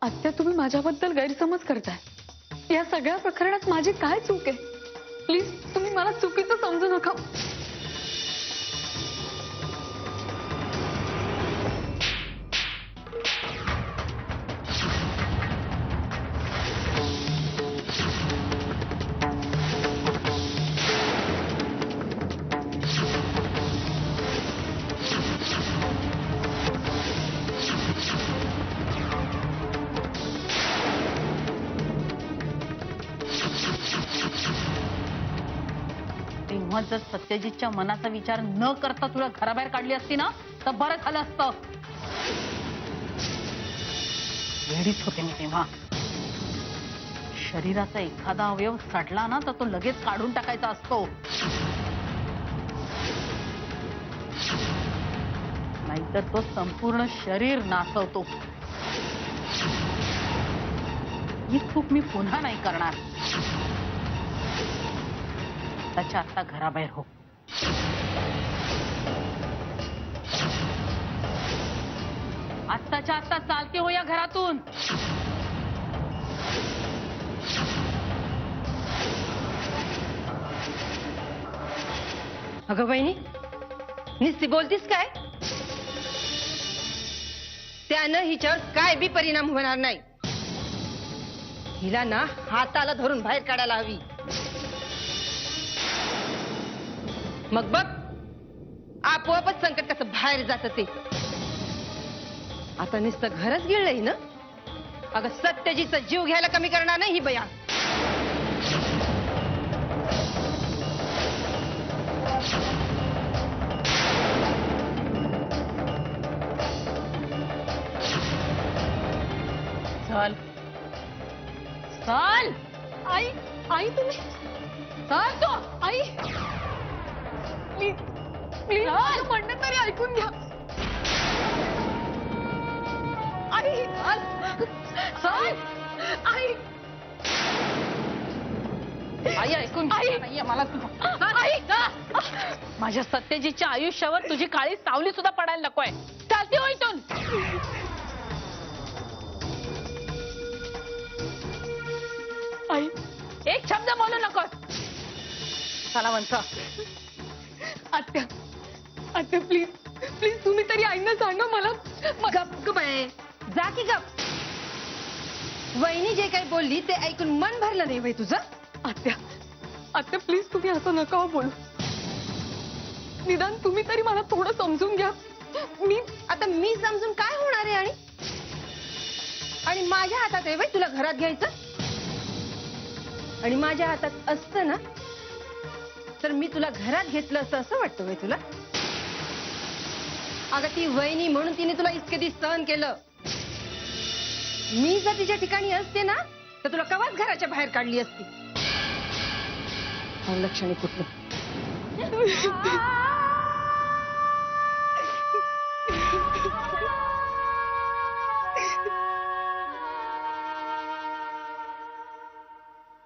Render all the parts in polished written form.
आत्या, तुम्ही माझ्याबद्दल गैरसमज करताय। या सगळ्या प्रकरणात माझी काय चूक आहे? प्लीज तुम्ही मला चुकीचं समजू नका। तेव्हा जर सत्यजितच्या मनाचा विचार न करता तुला घराबाहेर काढली असती ना तर बरं झालं असतं। वेडीच होते मी तेव्हा। शरीराचा एखादा अवयव सडला ना तर तो लगेच काढून टाकायचा असतो, नाहीतर तो संपूर्ण शरीर नासवतो। ही चूक मी पुन्हा नाही करणार। आत्ताच्या आत्ता घराबाहेर हो। आत्ताच्या आत्ता चालते हो या घरातून। अगं बहिणी, नुसती बोलतीस काय? त्यानं हिच्यावर काय बी परिणाम होणार नाही। हिला ना हाताला धरून बाहेर काढायला हवी। मग बघ आपोआपच संकट कसं बाहेर जात ते। आता नुसतं घरच गिळलंय ना, अगं सत्यजीचा जीव घ्यायला कमी करणार नाही ही बया। चल चल आई, आई तुम्ही चल तू। आई, प्लीज प्लीज माझं म्हणणं तरी ऐकून घ्या। आई, चल आई, आई ऐकून आई. नाहीये मला तुझं। आई, माझ्या सत्यजीतच्या आयुष्यावर तुझी काळी सावली सुद्धा पडायला नकोय। चालते हो इथून। आई, एक शब्द बोलू नकोस। चला वंश। आत्या, आत्या प्लीज प्लीज तुम्ही तरी आईना सांगा मला। गप गप आहे, जा की गप। वहिनी जे काही बोलली ते ऐकून मन भरलं नाही बाई तुझं? आत्या, आत्या प्लीज तुम्ही असं नका हो बोलू। निदान तुम्ही तरी मला थोडं समजून घ्या। मी समजून काय होणार आहे? आणि माझ्या हातात आहे बाई तुला घरात घ्यायचं? आणि माझ्या हातात असतं ना तर मी तुला घरात घेतलं असतं असं वाटतं बाई तुला? अगं ती वहिनी म्हणून तिने तुला इतके दिवस सहन केलं। मी जर तिच्या ठिकाणी असते ना तर तुला कवाच घराच्या बाहेर काढली असती। लक्षणे कुठलं?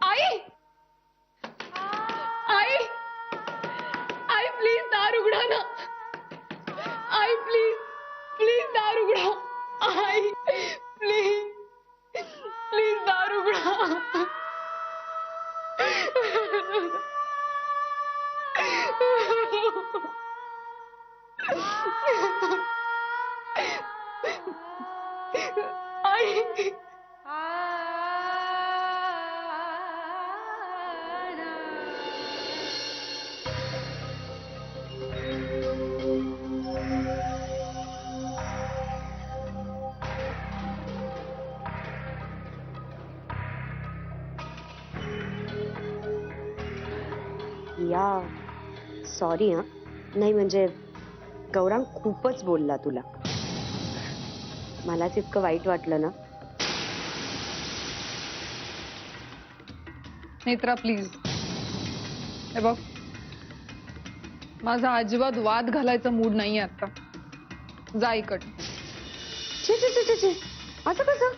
आई, आई, आई प्लीज दार उघडा ना। आई प्लीज प्लीज दार उघडा। आई प्लीज प्लीज दार उघडा। आई, या सॉरी हा, नाही म्हणजे गौरांग खूपच बोलला तुला। मलाच इतकं वाईट वाटलं ना। नेत्रा प्लीज, हे बघ माझा अजिबात वाद घालायचा मूड नाहीये आता। जा इकडे। छे छे छे छे छे, असं कसं?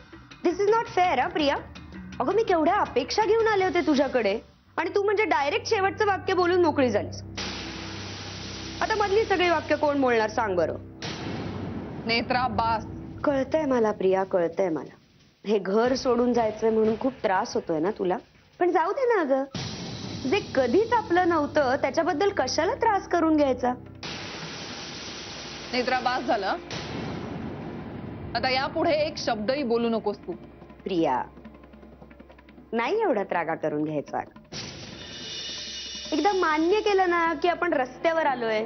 दिस इज नॉट फेअर हा प्रिया। अगं मी केवढ्या अपेक्षा घेऊन आले होते तुझ्याकडे आणि तू म्हणजे डायरेक्ट शेवटचं वाक्य बोलून मोकळी झालीस। आता मधली सगळी वाक्य कोण बोलणार सांग बरं? नेत्रा बास। कळतंय मला प्रिया, कळतंय मला, हे घर सोडून जायचंय म्हणून खूप त्रास होतोय ना तुला, पण जाऊ दे ना अगं. जे कधीच आपलं नव्हतं त्याच्याबद्दल कशाला त्रास करून घ्यायचा. नेत्रा, बास झालं. आता यापुढे एक शब्दही बोलू नकोस तू. प्रिया, नाही एवढा त्रागा करून घ्यायचा. एकदा मान्य केलं ना की आपण रस्त्यावर आलोय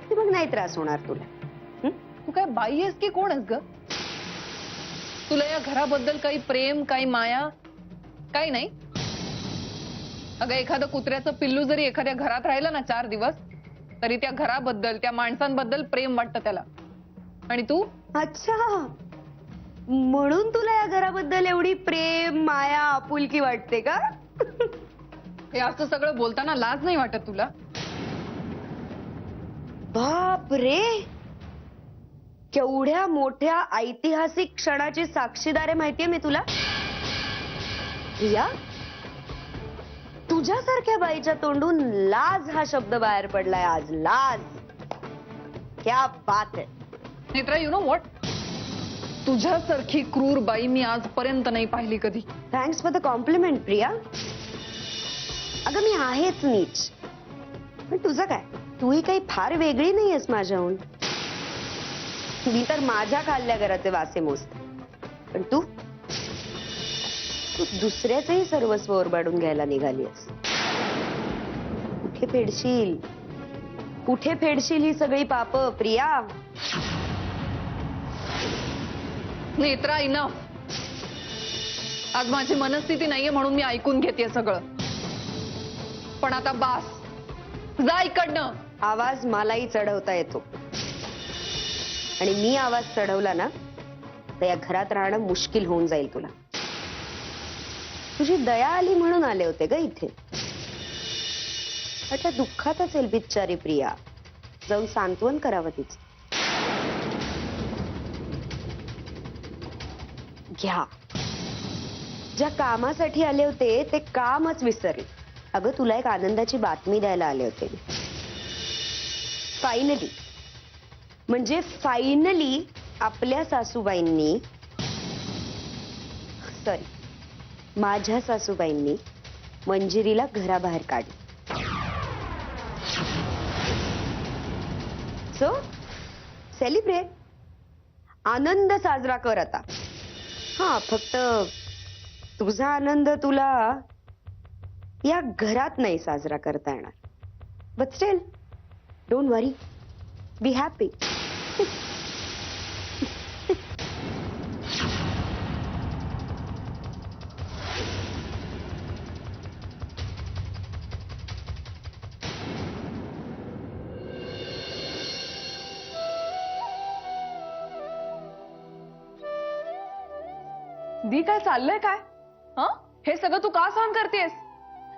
की मग नाही त्रास होणार तुला. तू काय बाई आहेस की कोण आहेस ग? तुला या घराबद्दल काही प्रेम, काही माया, काही नाही? अगं, एखादं कुत्र्याचं पिल्लू जरी एखाद्या घरात राहिलं ना 4 दिवस, तरी त्या घराबद्दल, त्या माणसांबद्दल प्रेम वाटतं त्याला. आणि तू? अच्छा, म्हणून तुला या घराबद्दल एवढी प्रेम, माया, आपुलकी वाटते का? हे असं सगळं बोलताना लाज नाही वाटत तुला? बाप रे, केवढ्या मोठ्या ऐतिहासिक क्षणाची साक्षीदार आहे माहितीये मी तुला. प्रिया, तुझ्यासारख्या बाईच्या तोंडून लाज हा शब्द बाहेर पडलाय आज. लाज. क्या बात आहे. नेत्रा, यु नो व्हॉट, तुझ्यासारखी क्रूर बाई मी आजपर्यंत नाही पाहिली कधी. Thanks for the compliment Priya. अगं, मी आहेच नीच, पण तुझं काय, तूही काही फार वेगळी नाहीयेस माझ्याहून. मी तर माझ्या खाल्ल्या घराचे वासे मोजते, पण तू दुसऱ्याचंही सर्वस्व ओरबाडून घ्यायला निघालीस. कुठे फेडशील, कुठे फेडशील ही सगळी पाप प्रिया? नेत्रा, इनफ. आज माझी मनस्थिती नाहीये म्हणून मी ऐकून घेते सगळं, पण आता बास. जा इकडनं. आवाज मलाही चढवता येतो, आणि मी आवाज चढवला ना तर या घरात राहणं मुश्किल होऊन जाईल तुला. तुझी दया आली म्हणून आले होते ग इथे. आता दुःखात असेल बिचारी प्रिया, जाऊन सांत्वन करावं तिचं. घ्या, ज्या कामासाठी आले होते ते कामच विसरले. अगं, तुला एक आनंदाची बातमी द्यायला आले होते. फायनली, म्हणजे फायनली आपल्या सासूबाईंनी, सॉरी, माझ्या सासूबाईंनी मंजिरीला घराबाहेर काढली. सो सेलिब्रेट, आनंद साजरा कर आता. हा, फक्त तुझा आनंद तुला या घरात नाही साजरा करता येणार. But still, don't worry, be happy. दी, काय चाललंय काय? हे सगळं तू का सहन करतेस?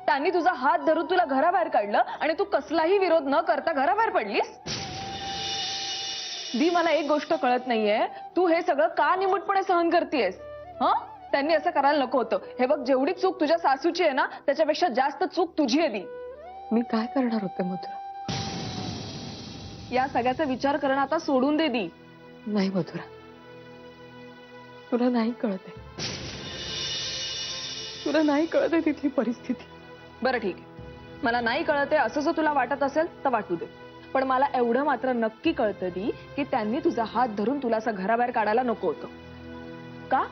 त्यांनी तुझा हात धरून तुला घराबाहेर काढलं आणि तू कसलाही विरोध न करता घराबाहेर पडलीस. दी, मला एक गोष्ट कळत नाहीये, तू हे सगळं का निमूटपणे सहन करतेस? त्यांनी असं करायला नको होतं. हे बघ, जेवढी चूक तुझ्या सासूची आहे ना, त्याच्यापेक्षा जास्त चूक तुझी आहे दी. मी काय करणार होते मधुरा? या सगळ्याचा विचार करणं आता सोडून दे दी. नाही मधुरा, तुला नाही कळत आहे. तुला नाही कळत आहे तिथली परिस्थिती. बरं, ठीक आहे, मला नाही कळत आहे असं जर तुला वाटत असेल तर वाटू दे, पण मला एवढं मात्र नक्की कळतं दी की त्यांनी तुझा हात धरून तुला असं घराबाहेर काढायला नको होतं. का?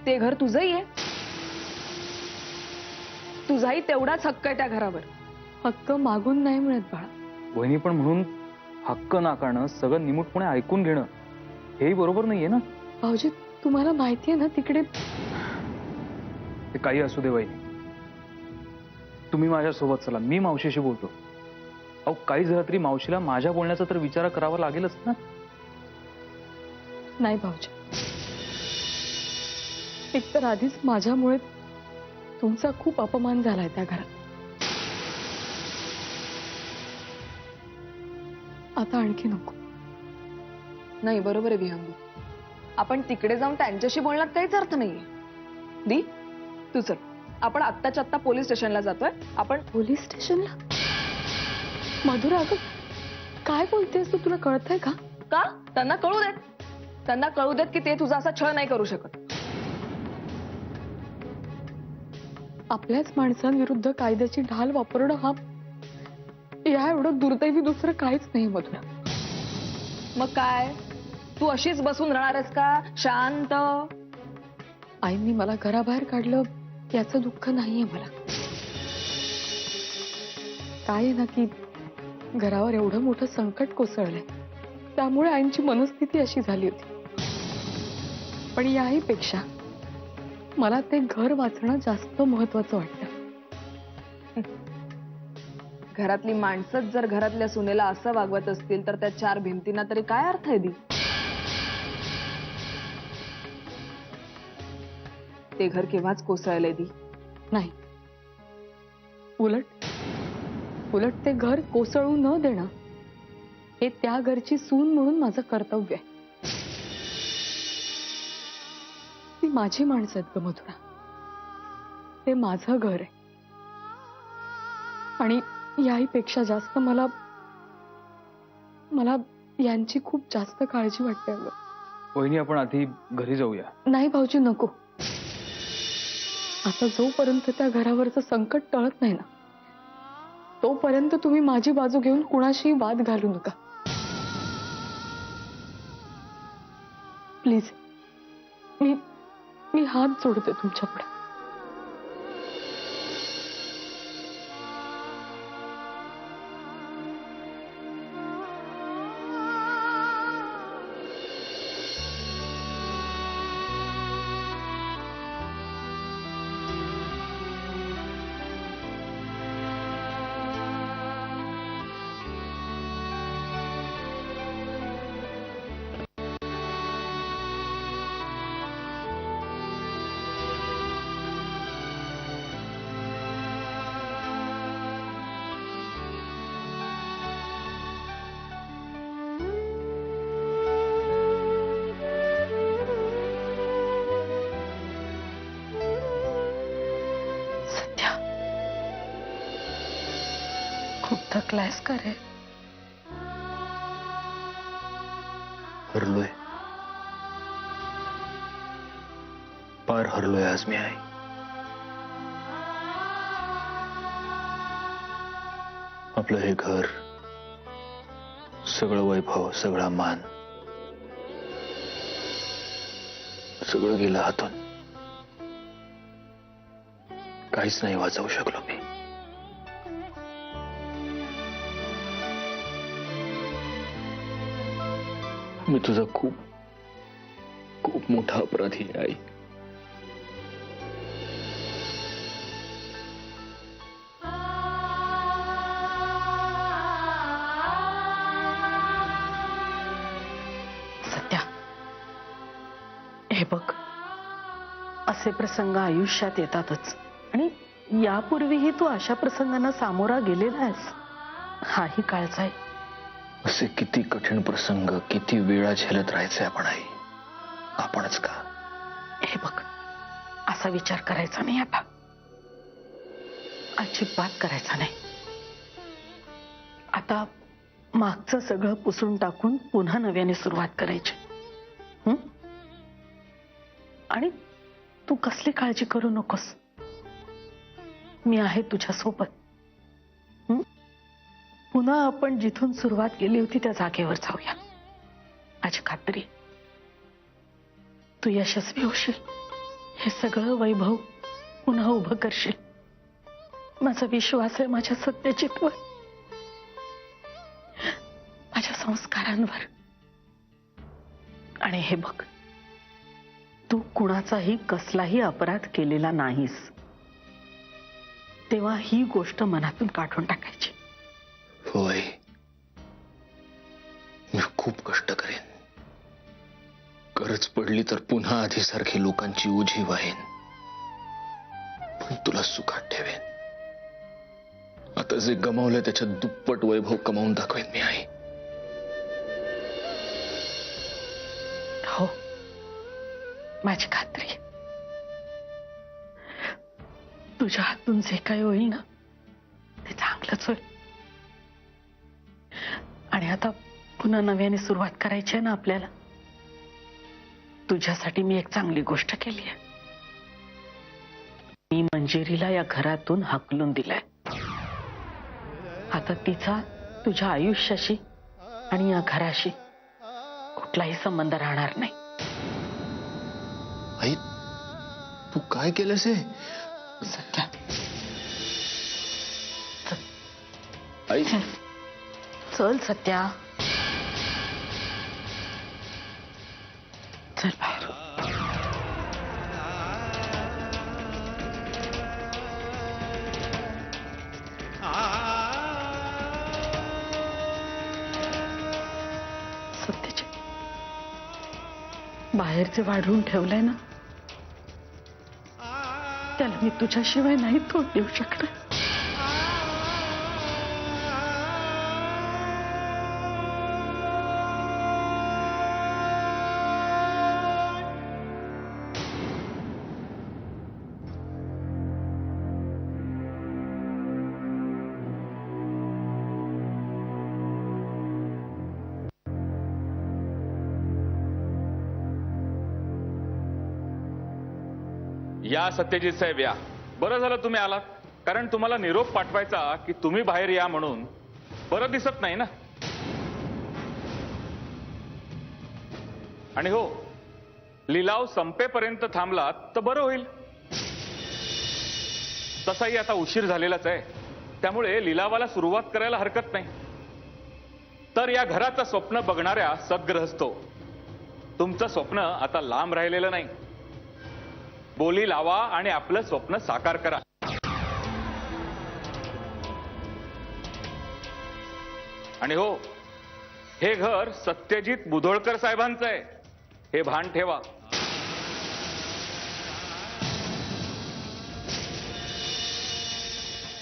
ते घर तुझंही आहे, तुझाही तेवढाच हक्क आहे त्या घरावर. हक्क मागून नाही मिळत बाळा. वहिनी, पण म्हणून हक्क नाकारणं, सगळं निमूटपणे ऐकून घेणं हेही बरोबर नाहीये ना. भाऊजी, तुम्हाला माहितीये ना तिकडे. ते काही असू दे वहिनी, तुम्ही माझ्यासोबत चला, मी मावशीशी बोलतो. अहो, काही झालं तरी मावशीला माझ्या बोलण्याचा तर विचार करावा लागेलच ना. नाही भाऊजी, एकतर आधीच माझ्यामुळे तुमचा खूप अपमान झालाय त्या घरात. आता आणखी नको. नाही, बरोबर आहे विहंगी, आपण तिकडे जाऊन त्यांच्याशी बोलण्यात काहीच अर्थ नाहीये. दी, तू चल, आपण आत्ताच्या आत्ता पोलीस स्टेशनला जातोय. आपण पोलीस स्टेशनला? मधुरा, अगं काय बोलतेस तू? तुला कळतंय का? का? त्यांना कळू देत, त्यांना कळू देत की ते तुझा असा छळ नाही करू शकत. आपल्याच माणसांविरुद्ध कायद्याची ढाल वापरणं हा या एवढं दुर्दैवी दुसरं काहीच नाही मधुरा. मग काय तू अशीच बसून राहणारस का शांत? आईंनी मला घराबाहेर काढलं याचं दुःख नाहीये मला. काय आहे ना की घरावर एवढं मोठं संकट कोसळलंय त्यामुळे आईंची मनस्थिती अशी झाली होती. पण याही पेक्षा मला ते घर वाचणं जास्त महत्वाचं वाटतं. घरातली माणसंच जर घरातल्या सुनेला असं वागवत असतील तर त्या चार भिंतींना तरी काय अर्थ आहे दी? ते घर केव्हाच कोसळलंय दी. नाही, उलट ते घर कोसळू न देणं हे त्या घरची सून म्हणून माझं कर्तव्य आहे. ती माझी माणसं आहेत ग मधुरा. ते माझं घर आहे. आणि याही पेक्षा जास्त मला यांची खूप जास्त काळजी वाटते अगं. वहिनी आपण आधी घरी जाऊया. नाही भाऊजी नको. आता जोपर्यंत त्या घरावरचं संकट टळत नाही ना तोपर्यंत तुम्ही माझी बाजू घेऊन कुणाशी वाद घालू नका प्लीज. मी हात जोडते तुमच्याकडे. खूप थकलायस का रे? हरलोय, पार हरलोय आज मी आई. आपलं हे घर, सगळं वैभव, सगळा मान, सगळं गेलं हातून. काहीच नाही वाचवू शकलो मी. मी तुझा खूप खूप मोठा अपराधी आहे आई. सत्या, हे बघ, असे प्रसंग आयुष्यात येतातच आणि यापूर्वीही तू अशा प्रसंगांना सामोरा गेलेला आहेस. हाही काळचा आहे. असे किती कठीण प्रसंग किती वेळा झेलत राहायचे आपण आई. आपणच का? हे बघ, असा विचार करायचा नाही आता. अजिबात करायचा नाही. आता मागचं सगळं पुसून टाकून पुन्हा नव्याने सुरुवात करायची. आणि तू कसली काळजी करू नकोस. मी आहे तुझ्या सोबत. पुन्हा आपण जिथून सुरुवात केली होती त्या जागेवर जाऊया. माझी खात्री, तू यशस्वी होशील. हे सगळं वैभव पुन्हा उभं करशील. माझा विश्वास आहे माझ्या सत्यचितवर, माझ्या संस्कारांवर. आणि हे बघ, तू कुणाचाही कसलाही अपराध केलेला नाहीस. तेव्हा ही गोष्ट मनातून काढून टाकायची. होय, मी खूप कष्ट करेन. गरज पडली तर पुन्हा आधीसारखी लोकांची उजी वाहेन. पण तुला सुखात ठेवेन. आता जे गमावलंय त्याच्या दुप्पट वैभव कमावून दाखवेन मी आई. हो, माझी खात्री. तुझ्या हातून जे काही होईल ना ते चांगलंच होईल. आणि आता पुन्हा नव्याने सुरुवात करायची आहे ना आपल्याला. तुझ्यासाठी मी एक चांगली गोष्ट केली आहे. मी मंजिरीला या घरातून हाकलून दिलाय. आता तिचा तुझ्या आयुष्याशी आणि या घराशी कुठलाही संबंध राहणार नाही. आई तू काय केलंस हे? सत्या, आई चल सत्या, चल बाहेर. सत्याचे बाहेरचे वाढवून ठेवलंय ना, त्याला मी तुझ्याशिवाय नाही तोड देऊ शकणार. या सत्यजित साहेब या. बरं झालं तुम्ही आलात, कारण तुम्हाला निरोप पाठवायचा की तुम्ही बाहेर या म्हणून बरं दिसत नाही ना. आणि हो, लिलाव संपेपर्यंत थांबलात तर बरं होईल. तसाही आता उशीर झालेलाच आहे, त्यामुळे लिलावाला सुरुवात करायला हरकत नाही. तर या घराचं स्वप्न बघणाऱ्या सद्ग्रहस्थो, तुमचं स्वप्न आता लांब राहिलेलं नाही. बोली लावा आणि आपलं स्वप्न साकार करा. आणि हो, हे घर सत्यजित मुधोळकर साहेबांचं आहे, हे भान ठेवा.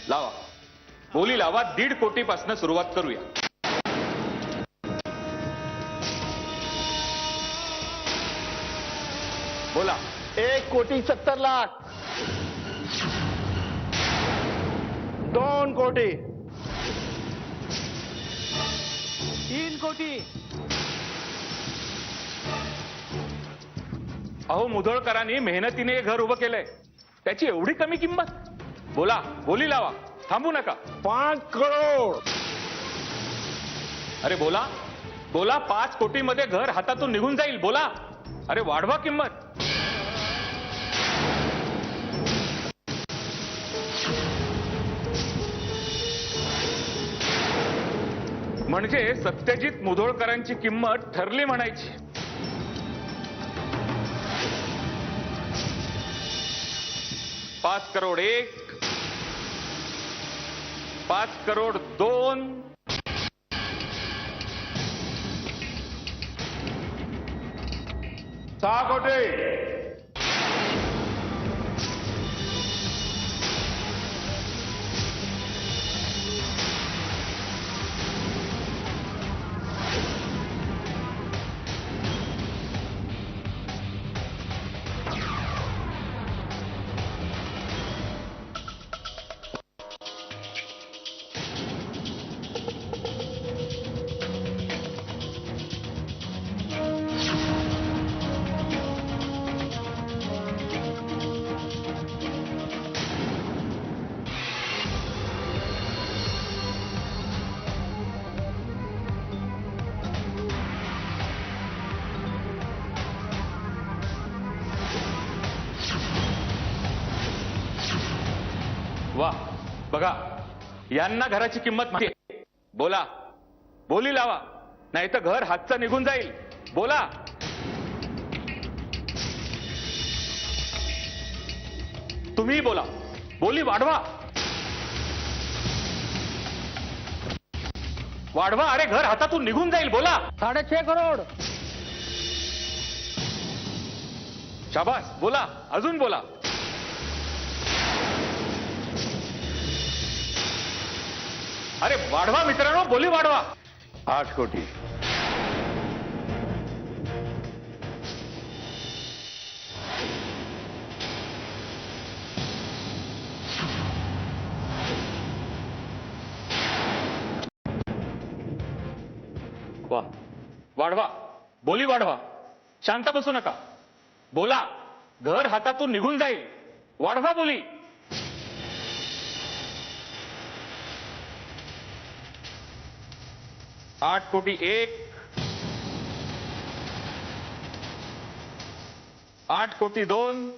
लावा, बोली लावा. 1.5 कोटीपासून सुरुवात करूया. बोला. 1,70,00,000. 2 कोटी. 3 कोटी. अहो, मुधोळकरांनी मेहनतीने हे घर उभं केलंय, त्याची एवढी कमी किंमत? बोला, बोली लावा, थांबू नका. 5 करोड. अरे बोला बोला, 5 कोटीमध्ये घर हातातून निघून जाईल. बोला, अरे वाढवा किंमत. म्हणजे सत्यजित मुधोळकरांची किंमत ठरली म्हणायची. $5 करोड 1, 5 करोड 2, 6 कोटी. वा, बघा, यांना घराची किंमत माहिती आहे. बोला, बोली लावा, नाही तर घर हातचं निघून जाईल. बोला. तुम्ही बोला, बोली वाढवा. वाढवा, अरे घर हातातून निघून जाईल. बोला. 6.5 करोड. शाबास, बोला, अजून बोला. अरे वाढवा मित्रांनो, बोली वाढवा. 8 कोटी. वा, वाढवा, बोली वाढवा. शांत बसू नका. बोला, घर हातातून निघून जाईल. वाढवा बोली. 8,01,00,000, 8,02,00,000,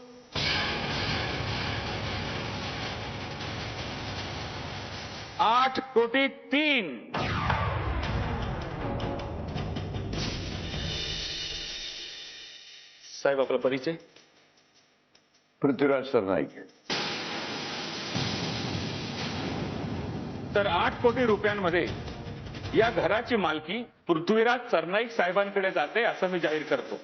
8,03,00,000. साहेब आपला परिचय. पृथ्वीराज सरनाईक. तर 8 कोटी रुपयांमध्ये या घराची मालकी पृथ्वीराज सरनाईक साहेबांकडे जाते असं मी जाहीर करतो.